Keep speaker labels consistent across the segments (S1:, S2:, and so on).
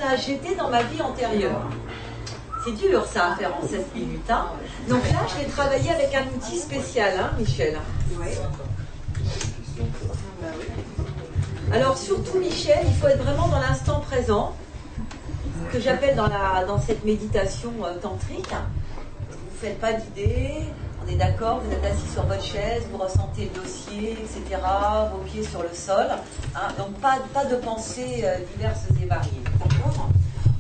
S1: personnage j'étais dans ma vie antérieure. C'est dur ça à faire en 16 minutes. Hein. Donc là, je vais travailler avec un outil spécial, hein, Michel.
S2: Oui.
S1: Alors surtout Michel, il faut être vraiment dans l'instant présent, que j'appelle dans cette méditation tantrique. Vous ne faites pas d'idées, on est d'accord, vous êtes assis sur votre chaise, vous ressentez le dossier, etc., vos pieds sur le sol. Hein, donc pas de pensées diverses et variées. D'accord ?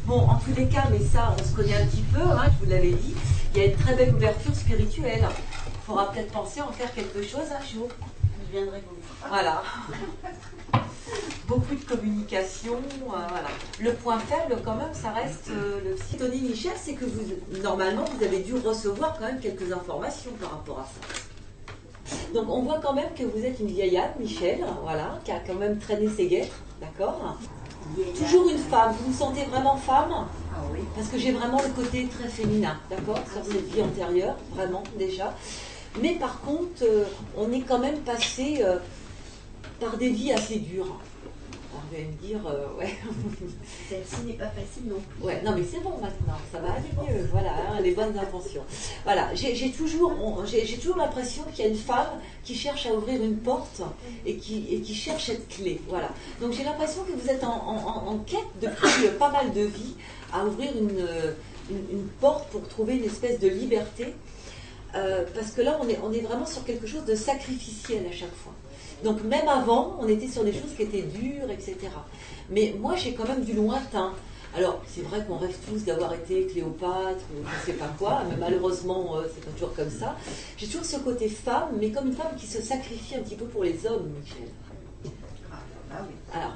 S1: Bon, en tous les cas, mais ça, on se connaît un petit peu, hein, je vous l'avais dit, il y a une très belle ouverture spirituelle. Il faudra peut-être penser à en faire quelque chose un jour.
S2: Je viendrai vous le faire.
S1: Voilà. Beaucoup de communication, voilà. Le point faible, quand même, ça reste le psy. Tony Michel, c'est que normalement, vous avez dû recevoir quand même quelques informations par rapport à ça. Donc, on voit quand même que vous êtes une vieille âme, Michel, voilà, qui a quand même traîné ses guêtres, d'accord ? Toujours une femme, vous vous sentez vraiment femme ?
S2: Ah oui.
S1: Parce que j'ai vraiment le côté très féminin, d'accord ? Sur cette vie antérieure, vraiment, déjà. Mais par contre, on est quand même passé par des vies assez dures. Alors, vous allez me dire, ouais.
S2: Celle-ci n'est pas facile non plus.
S1: Ouais, non mais c'est bon maintenant, ça va aller mieux, voilà, hein, les bonnes intentions. Voilà, j'ai toujours l'impression qu'il y a une femme qui cherche à ouvrir une porte et qui cherche cette clé, voilà. Donc j'ai l'impression que vous êtes en quête depuis pas mal de vies à ouvrir une porte pour trouver une espèce de liberté, parce que là on est vraiment sur quelque chose de sacrificiel à chaque fois. Donc même avant, on était sur des choses qui étaient dures, etc. Mais moi, j'ai quand même du lointain. Alors, c'est vrai qu'on rêve tous d'avoir été Cléopâtre ou je ne sais pas quoi, mais malheureusement, c'est pas toujours comme ça. J'ai toujours ce côté femme, mais comme une femme qui se sacrifie un petit peu pour les hommes, Michel.
S2: Ah oui.
S1: Alors,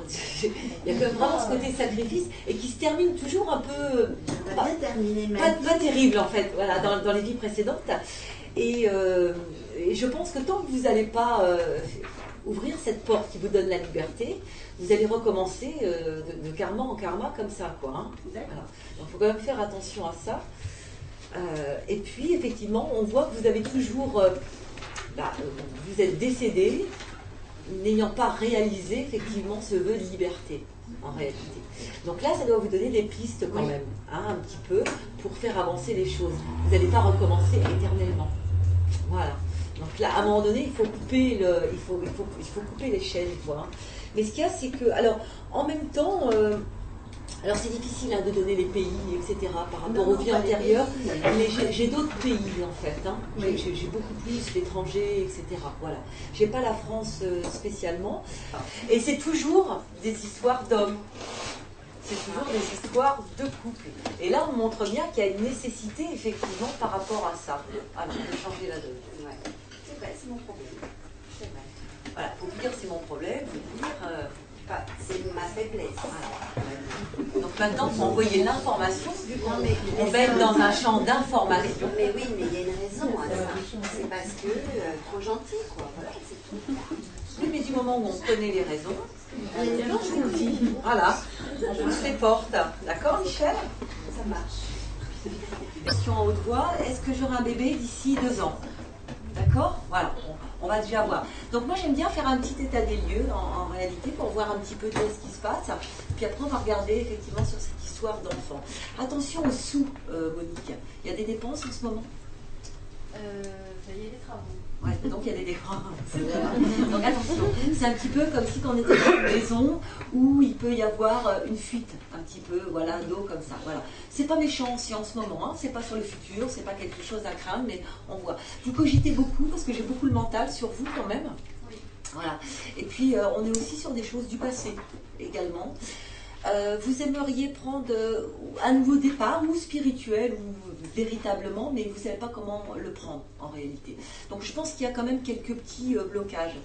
S1: il y a quand même vraiment ce côté sacrifice et qui se termine toujours un peu...
S2: Pas bien terminé, même.
S1: Pas terrible, en fait, voilà, dans les vies précédentes. Et je pense que tant que vous n'allez pas... ouvrir cette porte qui vous donne la liberté, vous allez recommencer de karma en karma comme ça, quoi. Hein. Voilà. Donc il faut quand même faire attention à ça. Et puis effectivement, on voit que vous avez toujours, vous êtes décédé, n'ayant pas réalisé effectivement ce vœu de liberté en réalité. Donc là, ça doit vous donner des pistes quand même, hein, un petit peu, pour faire avancer les choses. Vous n'allez pas recommencer éternellement. Voilà. Donc là, à un moment donné, il faut couper couper les chaînes, quoi. Hein. Mais ce qu'il y a, c'est que, alors, en même temps, alors c'est difficile hein, de donner les pays, etc. par rapport aux vies antérieures, mais j'ai d'autres pays en fait. Hein. J'ai beaucoup plus l'étranger, etc. Voilà. J'ai pas la France spécialement, et c'est toujours des histoires d'hommes. C'est toujours des histoires de couple. Et là, on montre bien qu'il y a une nécessité, effectivement, par rapport à ça. Alors, on peut changer la donne.
S2: Ouais. C'est vrai, c'est mon problème. C'est vrai.
S1: Voilà, pour vous dire c'est mon problème, vous dire...
S2: c'est ma faiblesse.
S1: Voilà. Donc maintenant, vous envoyez l'information, vu qu'on va être dans un champ d'information.
S2: Mais oui, mais il y a une raison à ça. C'est parce que trop gentil, quoi. Voilà, c'est tout.
S1: Oui, mais du moment où on connaît les raisons, alors je vous le dis. Voilà, je vous les porte. D'accord, Michel?
S2: Ça marche.
S1: Question en haute voix, est-ce que j'aurai un bébé d'ici 2 ans? D'accord? Voilà, on va déjà voir. Donc moi j'aime bien faire un petit état des lieux en réalité pour voir un petit peu tout ce qui se passe. Puis après on va regarder effectivement sur cette histoire d'enfant. Attention aux sous, Monique. Il y a des dépenses en ce moment?
S2: Il y a des travaux.
S1: Ouais, donc il y a des dépenses. Donc attention, c'est un petit peu comme si on était dans une maison où il peut y avoir une fuite, un petit peu, voilà, d'eau comme ça. Voilà. C'est pas méchant aussi en ce moment, hein, c'est pas sur le futur, c'est pas quelque chose à craindre, mais on voit. Vous cogitez beaucoup parce que j'ai beaucoup le mental sur vous quand même.
S2: Oui.
S1: Voilà. Et puis on est aussi sur des choses du passé également. Vous aimeriez prendre un nouveau départ, ou spirituel, ou véritablement, mais vous ne savez pas comment le prendre en réalité. Donc je pense qu'il y a quand même quelques petits blocages.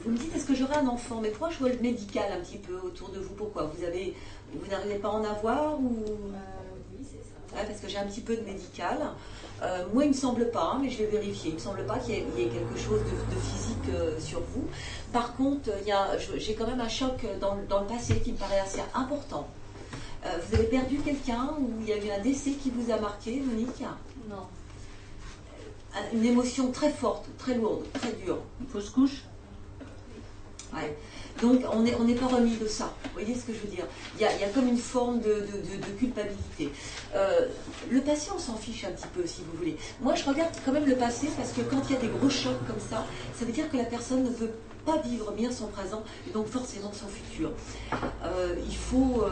S1: Vous me dites, est-ce que j'aurai un enfant? Mais pourquoi je vois le médical un petit peu autour de vous? Pourquoi? Vous n'arrivez pas à en avoir ou...
S2: Oui, c'est ça.
S1: Ouais, parce que j'ai un petit peu de médical. Moi, il ne me semble pas, hein, mais je vais vérifier. Il ne me semble pas qu'il y ait quelque chose de physique sur vous. Par contre, j'ai quand même un choc dans le passé qui me paraît assez important. Vous avez perdu quelqu'un ou il y a eu un décès qui vous a marqué, Monique?
S2: Non.
S1: Une émotion très forte, très lourde, très dure.
S3: Une fausse couche?
S1: Ouais. Donc on n'est pas remis de ça. Vous voyez ce que je veux dire? Il y a comme une forme de culpabilité. Le passé, on s'en fiche un petit peu, si vous voulez. Moi, je regarde quand même le passé parce que quand il y a des gros chocs comme ça veut dire que la personne ne veut pas vivre bien son présent et donc forcément son futur. Il faut...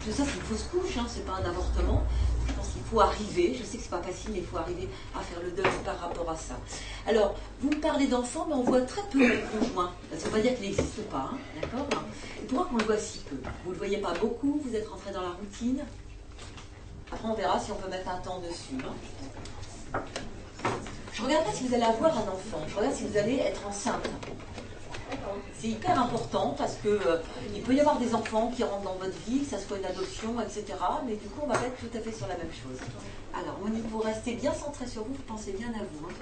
S1: tout ça, c'est une fausse couche, hein, c'est pas un avortement. Je pense qu'il faut arriver, je sais que c'est pas facile, mais il faut arriver à faire le deuil par rapport à ça. Alors, vous me parlez d'enfants, mais on voit très peu de conjoints. Ça ne veut pas dire qu'il n'existe pas, hein, d'accord? Et pourquoi qu'on le voit si peu? Vous ne le voyez pas beaucoup, vous êtes rentré dans la routine. Après, on verra si on peut mettre un temps dessus. Hein. Je ne regarde pas si vous allez avoir un enfant, je regarde si vous allez être enceinte. C'est hyper important parce que il peut y avoir des enfants qui rentrent dans votre vie, que ça soit une adoption, etc. Mais du coup, on va pas être tout à fait sur la même chose. Alors, Monique, vous restez bien centré sur vous, vous pensez bien à vous. Hein.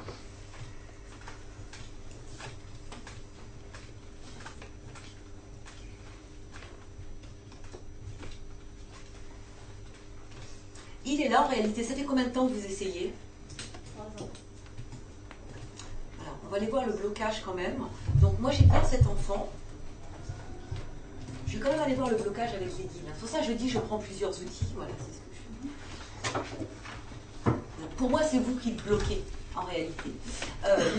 S1: Il est là en réalité. Ça fait combien de temps que vous essayez?
S2: 3 ans.
S1: Alors, on va aller voir le blocage quand même. Donc moi j'ai bien cet enfant. Je vais quand même aller voir le blocage avec les guides. C'est pour ça que je dis je prends plusieurs outils. Voilà, c'est ce que je fais. Donc, pour moi c'est vous qui le bloquez en réalité.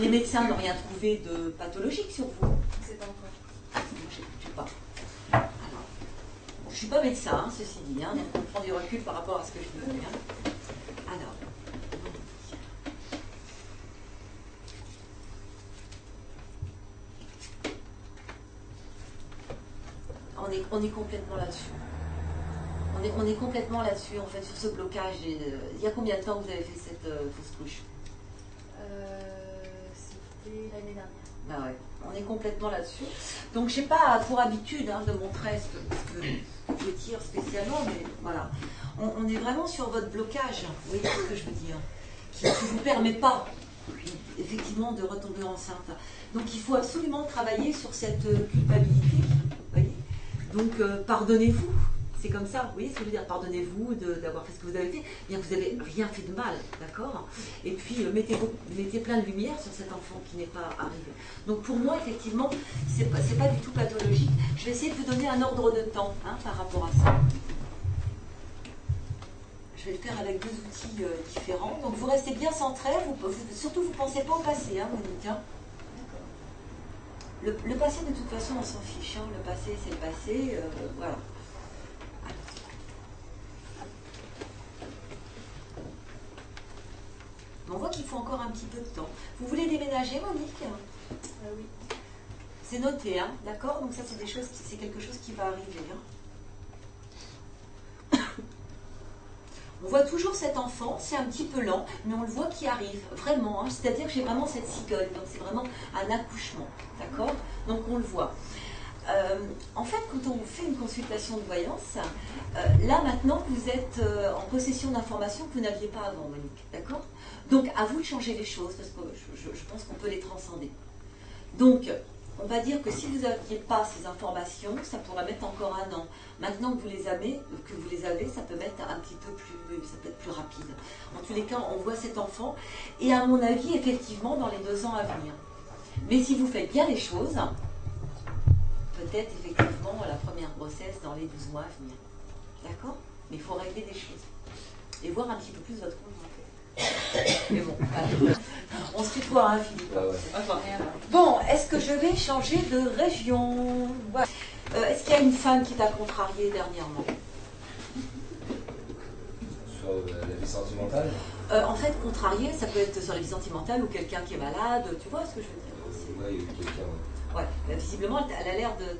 S1: Les médecins n'ont rien trouvé de pathologique sur vous.
S2: C'est pas encore.
S1: Moi je ne sais pas. Alors, je ne suis pas médecin, hein, ceci dit. Hein, donc on prend du recul par rapport à ce que je dis. Hein. Alors. On est complètement là-dessus. On est complètement là-dessus, en fait, sur ce blocage. Il y a combien de temps que vous avez fait cette fausse couche?
S2: C'était l'année dernière.
S1: Bah ouais, on est complètement là-dessus. Donc, je n'ai pas pour habitude hein, de montrer ce que je tire spécialement, mais voilà. On est vraiment sur votre blocage, vous voyez ce que je veux dire, qui ne vous permet pas, effectivement, de retomber enceinte. Donc, il faut absolument travailler sur cette culpabilité, vous voyez. Donc, pardonnez-vous, c'est comme ça, vous voyez ce que je veux dire, pardonnez-vous d'avoir fait ce que vous avez fait, bien que vous n'avez rien fait de mal, d'accord? Et puis, mettez plein de lumière sur cet enfant qui n'est pas arrivé. Donc, pour moi, effectivement, c'est pas du tout pathologique. Je vais essayer de vous donner un ordre de temps hein, par rapport à ça. Je vais le faire avec 2 outils différents. Donc, vous restez bien centré, surtout, vous ne pensez pas au passé, hein, Monique, hein. Le passé, de toute façon, on s'en fiche. Hein. Le passé, c'est le passé. Voilà. On voit qu'il faut encore un petit peu de temps. Vous voulez déménager, Monique?
S2: Oui.
S1: C'est noté, hein, d'accord? Donc ça, c'est quelque chose qui va arriver. Hein. On voit toujours cet enfant, c'est un petit peu lent, mais on le voit qui arrive, vraiment. Hein, c'est-à-dire que j'ai vraiment cette cigogne, donc c'est vraiment un accouchement, d'accord? Donc on le voit. En fait, quand on fait une consultation de voyance, là maintenant vous êtes en possession d'informations que vous n'aviez pas avant, Monique, d'accord? Donc à vous de changer les choses, parce que je pense qu'on peut les transcender. Donc, on va dire que si vous n'aviez pas ces informations, ça pourrait mettre encore 1 an. Maintenant que vous les avez, ça peut mettre un petit peu plus, ça peut être plus rapide. En tous les cas, on voit cet enfant, et à mon avis, effectivement, dans les 2 ans à venir. Mais si vous faites bien les choses, peut-être effectivement la première grossesse dans les 12 mois à venir. D'accord? Mais il faut régler des choses. Et voir un petit peu plus votre conjoint. Mais bon, on se tutoie, hein, Philippe.
S3: Ah ouais.
S1: Bon, est-ce que je vais changer de région? Voilà. Est-ce qu'il y a une femme qui t'a contrarié dernièrement?
S3: Sur la vie sentimentale?
S1: En fait, contrarié, ça peut être sur la vie sentimentale ou quelqu'un qui est malade, tu vois ce que je veux dire?
S3: Ouais, il y a eu quelqu'un, ouais.
S1: Ouais, visiblement, elle a l'air de...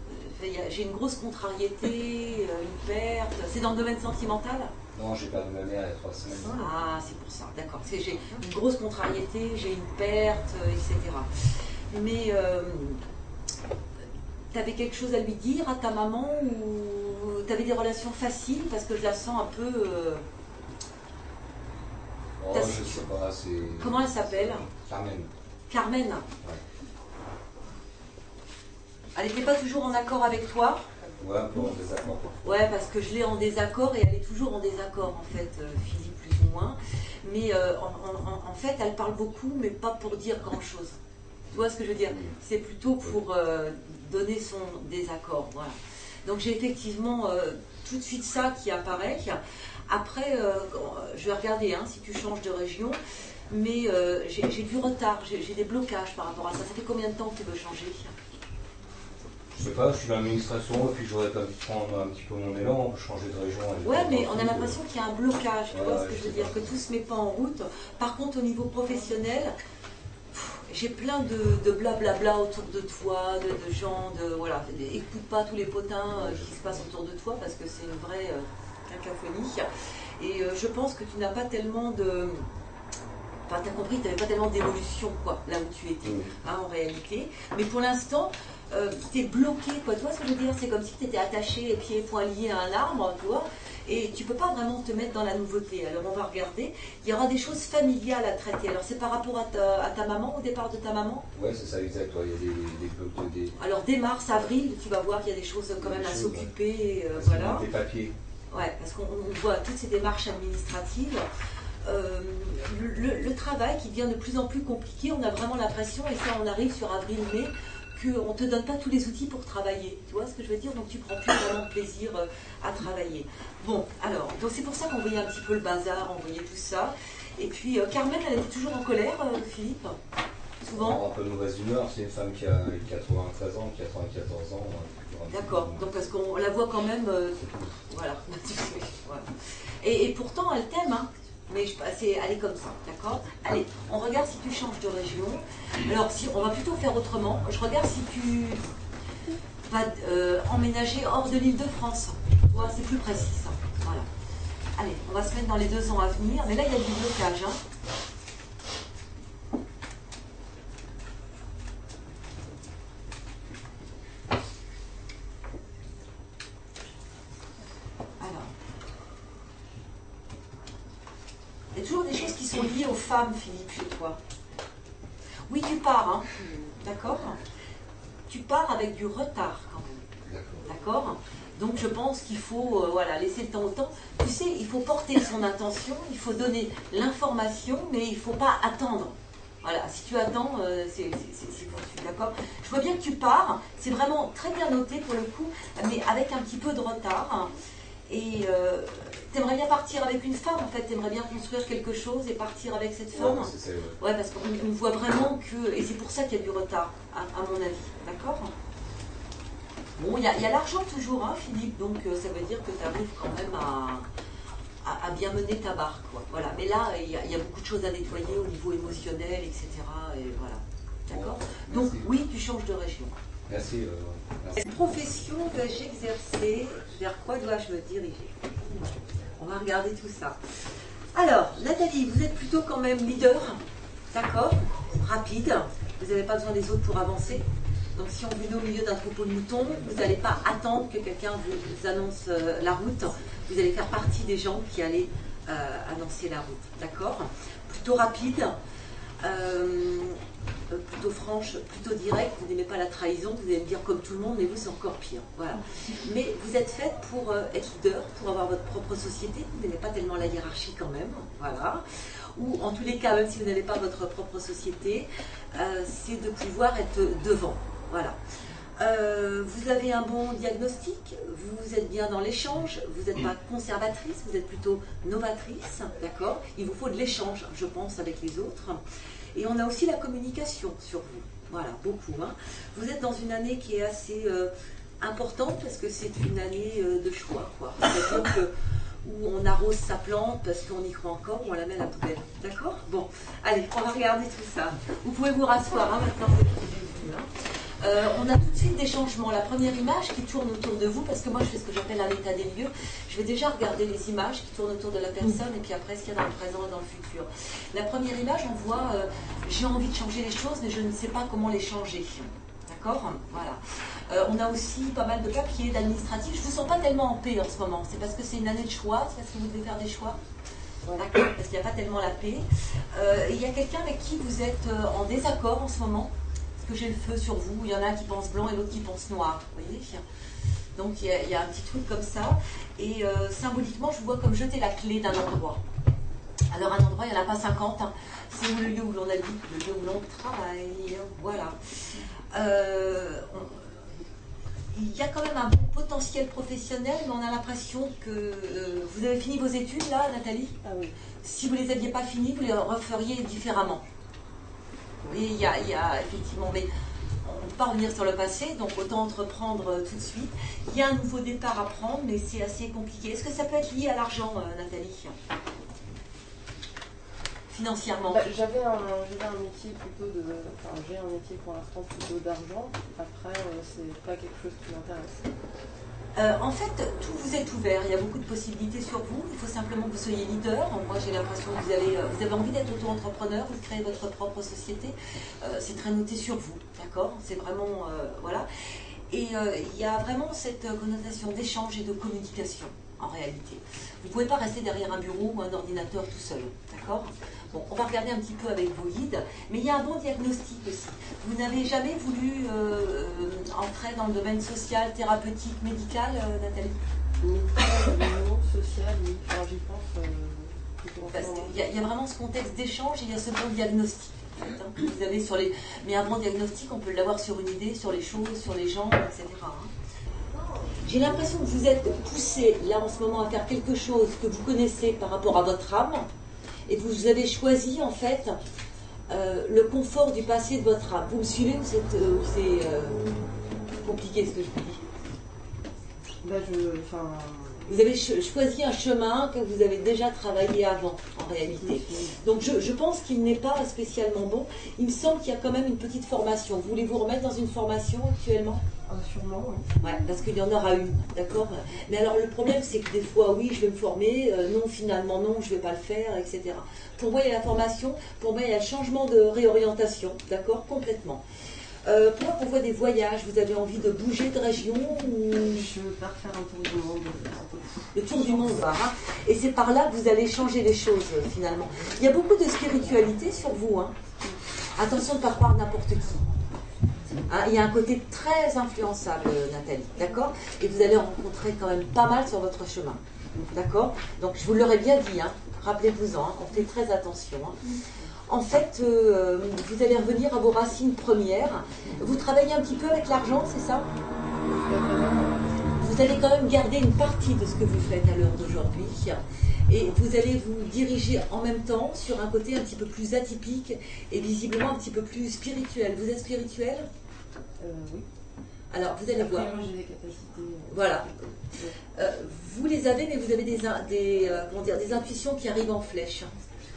S1: J'ai une grosse contrariété, une perte. C'est dans le domaine sentimental?
S3: Non, j'ai perdu ma mère il y a 3 semaines.
S1: Ah, c'est pour ça, d'accord. J'ai une grosse contrariété, j'ai une perte, etc. Mais tu avais quelque chose à lui dire à ta maman ou tu avais des relations faciles? Parce que je la sens un peu...
S3: Oh, je sais pas, c'est...
S1: Comment elle s'appelle?
S3: Carmen.
S1: Carmen?
S3: Ouais.
S1: Elle n'était pas toujours en accord avec toi?
S3: Ouais, un peu en désaccord.
S1: Ouais, parce que je l'ai en désaccord et elle est toujours en désaccord, en fait, Philippe, plus ou moins. Mais en fait, elle parle beaucoup, mais pas pour dire grand-chose. Tu vois ce que je veux dire? C'est plutôt pour donner son désaccord. Voilà. Donc j'ai effectivement tout de suite ça qui apparaît. Après, je vais regarder si tu changes de région, mais j'ai du retard, j'ai des blocages par rapport à ça. Ça fait combien de temps que tu veux changer?
S3: Je sais pas, je suis dans l'administration et puis j'aurais pas pu prendre un petit peu mon élan, changer de région.
S1: Ouais, mais on a l'impression qu'il y a un blocage, tu vois ce que je veux dire, que tout se met pas en route. Par contre, au niveau professionnel, j'ai plein de blablabla autour de toi, de gens, voilà, écoute pas tous les potins qui se passent autour de toi parce que c'est une vraie cacophonie. Et je pense que tu n'as pas tellement de... Enfin, tu as compris, tu n'avais pas tellement d'évolution, quoi, là où tu étais, en réalité. Mais pour l'instant, tu es bloqué, quoi. Tu vois ce que je veux dire? C'est comme si tu étais attaché les pieds et poings liés à un arbre, tu vois. Et tu ne peux pas vraiment te mettre dans la nouveauté. Alors on va regarder. Il y aura des choses familiales à traiter. Alors c'est par rapport à ta maman, au départ de ta maman?
S3: Oui, c'est ça, exact. Il y a des blocs de...
S1: Alors dès mars, avril, tu vas voir qu'il y a des choses quand même à s'occuper. Voilà.
S3: Des papiers.
S1: Ouais, parce qu'on voit toutes ces démarches administratives. Le travail qui devient de plus en plus compliqué, on a vraiment l'impression, et ça on arrive sur avril-mai, qu'on ne te donne pas tous les outils pour travailler. Tu vois ce que je veux dire? Donc tu prends plus vraiment de plaisir à travailler. Bon, alors, donc c'est pour ça qu'on voyait un petit peu le bazar, on voyait tout ça. Et puis Carmen, elle était toujours en colère, Philippe? Souvent?
S3: Un peu de mauvaise humeur, c'est une femme qui a 93 ans, 94 ans.
S1: D'accord, donc parce qu'on la voit quand même... voilà. Voilà. Et pourtant, elle t'aime, hein. Mais elle est comme ça, d'accord? Allez, on regarde si tu changes de région. Alors, on va plutôt faire autrement. Je regarde si tu vas emménager hors de l'Île-de-France. Tu vois, c'est plus précis, ça. Voilà. Allez, on va se mettre dans les 2 ans à venir. Mais là, il y a du blocage, hein. Il y a toujours des choses qui sont liées aux femmes, Philippe, chez toi. Oui, tu pars, hein. D'accord? Tu pars avec du retard, quand même. D'accord? Donc, je pense qu'il faut voilà, laisser le temps au temps. Tu sais, il faut porter son intention, il faut donner l'information, mais il ne faut pas attendre. Voilà, si tu attends, c'est foutu, d'accord? Je vois bien que tu pars, c'est vraiment très bien noté pour le coup, mais avec un petit peu de retard. Et t'aimerais bien partir avec une femme, en fait, t'aimerais bien construire quelque chose et partir avec cette femme. Ouais, parce qu'on voit vraiment que, et c'est pour ça qu'il y a du retard, à mon avis, d'accord? Bon, il y a l'argent toujours, hein, Philippe, donc ça veut dire que tu arrives quand même à bien mener ta barque, quoi. Voilà. Mais là, il y a beaucoup de choses à nettoyer au niveau émotionnel, etc. Et voilà, d'accord? Donc oui, tu changes de région.
S3: Merci.
S1: Quelle profession vais-je exercer? Vers quoi dois-je me diriger? On va regarder tout ça. Alors, Nathalie, vous êtes plutôt quand même leader, d'accord? Rapide. Vous n'avez pas besoin des autres pour avancer. Donc si on vous met au milieu d'un troupeau de moutons, vous n'allez pas attendre que quelqu'un vous annonce la route. Vous allez faire partie des gens qui allaient annoncer la route, d'accord? Plutôt rapide. Plutôt franche, plutôt directe, vous n'aimez pas la trahison, vous allez me dire comme tout le monde, mais vous c'est encore pire. Voilà. Mais vous êtes faite pour être leader, pour avoir votre propre société, vous n'aimez pas tellement la hiérarchie quand même, voilà. Ou en tous les cas, même si vous n'avez pas votre propre société, c'est de pouvoir être devant. Voilà. Vous avez un bon diagnostic, vous êtes bien dans l'échange, vous n'êtes pas conservatrice, vous êtes plutôt novatrice, d'accord? Il vous faut de l'échange, je pense, avec les autres. Et on a aussi la communication sur vous. Voilà, beaucoup. Hein. Vous êtes dans une année qui est assez importante parce que c'est une année de choix. C'est-à-dire que où on arrose sa plante parce qu'on y croit encore, ou on la met à la poubelle. D'accord? Bon, allez, on va regarder tout ça. Vous pouvez vous rasseoir hein, maintenant. On a tout de suite des changements. La première image qui tourne autour de vous, parce que moi je fais ce que j'appelle un état des lieux, je vais déjà regarder les images qui tournent autour de la personne et puis après ce qu'il y a dans le présent et dans le futur. La première image, on voit j'ai envie de changer les choses mais je ne sais pas comment les changer. D'accord? Voilà. On a aussi pas mal de papiers, d'administratifs. Je ne vous sens pas tellement en paix en ce moment. C'est parce que c'est une année de choix, c'est parce que vous devez faire des choix. D'accord? Parce qu'il n'y a pas tellement la paix. Il y a quelqu'un avec qui vous êtes en désaccord en ce moment. Que j'ai le feu sur vous, il y en a un qui pense blanc et l'autre qui pense noir, vous voyez? Donc il y a un petit truc comme ça, et symboliquement je vous vois comme jeter la clé d'un endroit. Alors un endroit, il n'y en a pas 50, hein. C'est le lieu où l'on habite, le lieu où l'on travaille, voilà. Il y a quand même un bon potentiel professionnel, mais on a l'impression que vous avez fini vos études là, Nathalie?
S4: Ah oui.
S1: Si vous ne les aviez pas finies, vous les referiez différemment. Vous voyez, il y a effectivement, mais on ne peut pas revenir sur le passé, donc autant entreprendre tout de suite. Il y a un nouveau départ à prendre, mais c'est assez compliqué. Est-ce que ça peut être lié à l'argent, Nathalie? Financièrement?
S4: J'avais un métier plutôt de... Enfin, j'ai un métier pour l'instant plutôt d'argent. Après, c'est pas quelque chose qui m'intéresse.
S1: En fait, tout vous est ouvert. Il y a beaucoup de possibilités sur vous. Il faut simplement que vous soyez leader. Moi, j'ai l'impression que vous avez envie d'être auto-entrepreneur, vous créez votre propre société. C'est très noté sur vous, d'accord? C'est vraiment... voilà. Et il y a vraiment cette connotation d'échange et de communication, en réalité. Vous ne pouvez pas rester derrière un bureau ou un ordinateur tout seul, d'accord? Bon, on va regarder un petit peu avec vos guides, mais il y a un bon diagnostic aussi. Vous n'avez jamais voulu entrer dans le domaine social, thérapeutique, médical, Nathalie?
S4: Médical, social, oui. Enfin, j'y pense.
S1: Il y a vraiment ce contexte d'échange et il y a ce bon diagnostic. En fait, hein, que vous avez sur les... Mais un bon diagnostic, on peut l'avoir sur une idée, sur les choses, sur les gens, etc. Hein. J'ai l'impression que vous êtes poussé là en ce moment à faire quelque chose que vous connaissez par rapport à votre âme. Et vous avez choisi en fait le confort du passé de votre âme. Vous me suivez ou c'est compliqué ce que je vous dis? Vous avez choisi un chemin que vous avez déjà travaillé avant, en réalité. Donc je pense qu'il n'est pas spécialement bon. Il me semble qu'il y a quand même une petite formation. Voulez-vous remettre dans une formation actuellement?
S4: Sûrement, oui.
S1: Ouais, parce qu'il y en aura une, d'accord? Mais alors le problème, c'est que des fois, oui, je vais me former, non, finalement, non, je ne vais pas le faire, etc. Pour moi, il y a la formation, pour moi, il y a le changement de réorientation, d'accord? Complètement. Pour moi, on voit des voyages, vous avez envie de bouger de région ou...
S4: Je veux pas refaire un tour du monde.
S1: Le tour du monde, hein. Et c'est par là que vous allez changer les choses, finalement. Il y a beaucoup de spiritualité sur vous, hein. Attention de ne pas croire n'importe qui. Hein, il y a un côté très influençable, Nathalie, d'accord? Et vous allez rencontrer quand même pas mal sur votre chemin, d'accord? Donc je vous l'aurais bien dit, hein, rappelez-vous-en, hein, on fait très attention. Hein. En fait, vous allez revenir à vos racines premières. Vous travaillez un petit peu avec l'argent, c'est ça? Vous allez quand même garder une partie de ce que vous faites à l'heure d'aujourd'hui. Et vous allez vous diriger en même temps sur un côté un petit peu plus atypique et visiblement un petit peu plus spirituel. Vous êtes spirituel?
S4: Oui.
S1: Alors, vous allez voir.
S4: J'ai des capacités.
S1: Voilà. Vous les avez, mais vous avez des intuitions qui arrivent en flèche.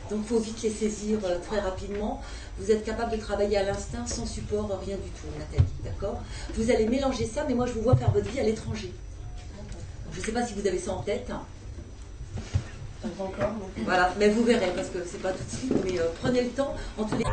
S1: Donc, il faut vite les saisir très rapidement. Vous êtes capable de travailler à l'instinct, sans support, rien du tout, Nathalie. D'accord? Vous allez mélanger ça, mais moi, je vous vois faire votre vie à l'étranger. Je ne sais pas si vous avez ça en tête.
S4: Pas encore, non.
S1: Voilà, mais vous verrez, parce que c'est pas tout de suite, mais prenez le temps. En tous les...